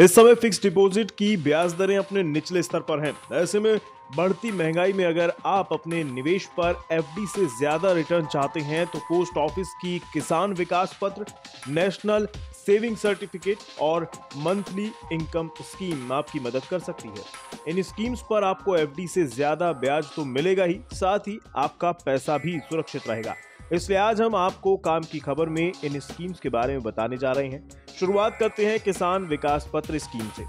इस समय fix deposit की ब्याज दरें अपने निचले स्तर पर हैं। ऐसे में बढ़ती महंगाई में अगर आप अपने निवेश पर एफडी से ज्यादा रिटर्न चाहते हैं तो पोस्ट ऑफिस की किसान विकास पत्र, नेशनल सेविंग सर्टिफिकेट और मंथली इनकम स्कीम आपकी मदद कर सकती है। इन स्कीम्स पर आपको एफडी से ज्यादा ब्याज तो मिलेगा ही, साथ ही आपका पैसा भी सुरक्षित रहेगा। इसलिए आज हम आपको काम की खबर में इन स्कीम्स के बारे में बताने जा रहे हैं। शुरुआत करते हैं किसान विकास पत्र स्कीम से।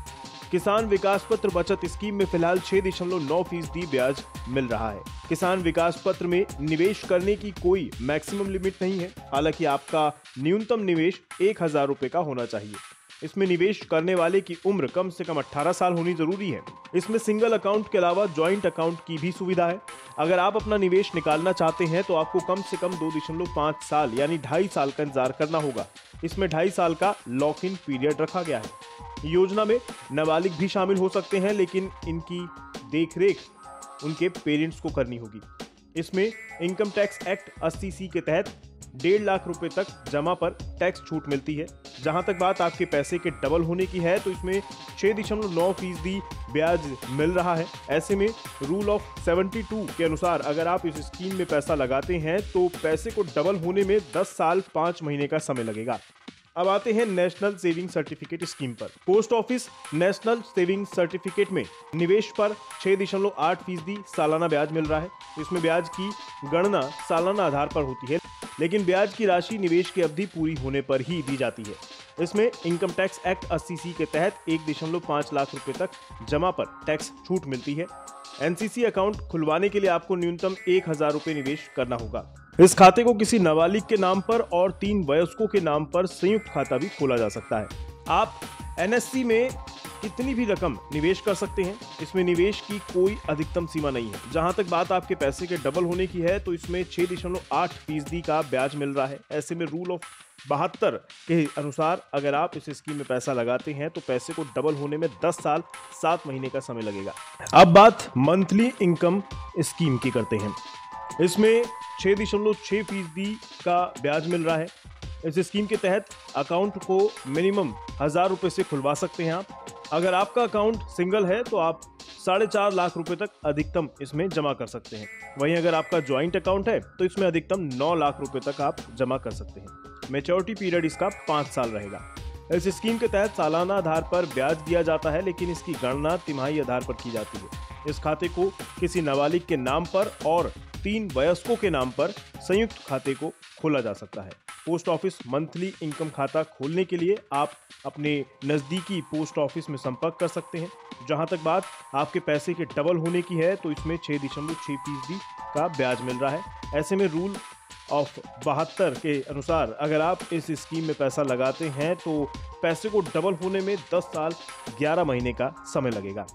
किसान विकास पत्र बचत स्कीम में फिलहाल 6.9% ब्याज मिल रहा है। किसान विकास पत्र में निवेश करने की कोई मैक्सिमम लिमिट नहीं है। हालांकि आपका न्यूनतम निवेश 1,000 रुपए का होना चाहिए। इसमें निवेश करने वाले की उम्र कम से कम 18 साल होनी जरूरी है। इसमें सिंगल अकाउंट के अलावा ज्वाइंट अकाउंट की भी सुविधा है। अगर आप अपना निवेश निकालना चाहते हैं तो आपको कम से कम 2.5 साल यानी 2.5 साल का इंतजार करना होगा। इसमें 2.5 साल का लॉक इन पीरियड रखा गया है। योजना में नाबालिग भी शामिल हो सकते हैं, लेकिन इनकी देखरेख उनके पेरेंट्स को करनी होगी। इसमें इनकम टैक्स एक्ट 80C के तहत 1.5 लाख रुपए तक जमा पर टैक्स छूट मिलती है। जहां तक बात आपके पैसे के डबल होने की है तो इसमें 6.9% ब्याज मिल रहा है। ऐसे में रूल ऑफ 72 के अनुसार अगर आप इस स्कीम में पैसा लगाते हैं तो पैसे को डबल होने में 10 साल 5 महीने का समय लगेगा। अब आते हैं नेशनल सेविंग सर्टिफिकेट स्कीम पर। Post office national saving certificate में निवेश पर 6.8% सालाना ब्याज मिल रहा है। इसमें ब्याज की गणना सालाना आधार पर होती है, लेकिन ब्याज की राशि निवेश की अवधि पूरी होने पर ही दी जाती है। इसमें इनकम टैक्स एक्ट 80C के तहत 1.5 लाख रुपए तक जमा पर टैक्स छूट मिलती है। एनसीसी अकाउंट खुलवाने के लिए आपको न्यूनतम 1,000 रुपए निवेश करना होगा। इस खाते को किसी नाबालिग के नाम पर और 3 वयस्कों के नाम पर संयुक्त खाता भी खोला जा सकता है। आप एनएससी में कितनी भी रकम निवेश कर सकते हैं। इसमें निवेश की कोई अधिकतम सीमा नहीं है। जहां तक बात आपके पैसे के डबल होने की है तो इसमें 6.8% का ब्याज मिल रहा है। ऐसे में रूल ऑफ 72 के अनुसार अगर आप इस स्कीम में पैसा लगाते हैं तो पैसे को डबल होने में 10 साल 7 महीने का समय लगेगा। अब बात मंथली इनकम स्कीम की करते हैं। इसमें 6.6% का ब्याज मिल रहा है। इस स्कीम के तहत अकाउंट को मिनिमम 1,000 रुपए से खुलवा सकते हैं आप। अगर आपका अकाउंट सिंगल है तो आप 4.5 लाख रुपए तक अधिकतम इसमें जमा कर सकते हैं। वहीं अगर आपका ज्वाइंट अकाउंट है तो इसमें अधिकतम 9 लाख रुपए तक आप जमा कर सकते हैं। मैच्योरिटी पीरियड इसका 5 साल रहेगा। इस स्कीम के तहत सालाना आधार पर ब्याज दिया जाता है, लेकिन इसकी गणना तिमाही आधार पर की जाती है। इस खाते को किसी नाबालिग के नाम पर और 3 वयस्कों के नाम पर संयुक्त खाते को खोला जा सकता है। पोस्ट ऑफिस मंथली इनकम खाता खोलने के लिए आप अपने नज़दीकी पोस्ट ऑफिस में संपर्क कर सकते हैं। जहां तक बात आपके पैसे के डबल होने की है तो इसमें 6.6% का ब्याज मिल रहा है। ऐसे में रूल ऑफ 72 के अनुसार अगर आप इस स्कीम में पैसा लगाते हैं तो पैसे को डबल होने में 10 साल 11 महीने का समय लगेगा।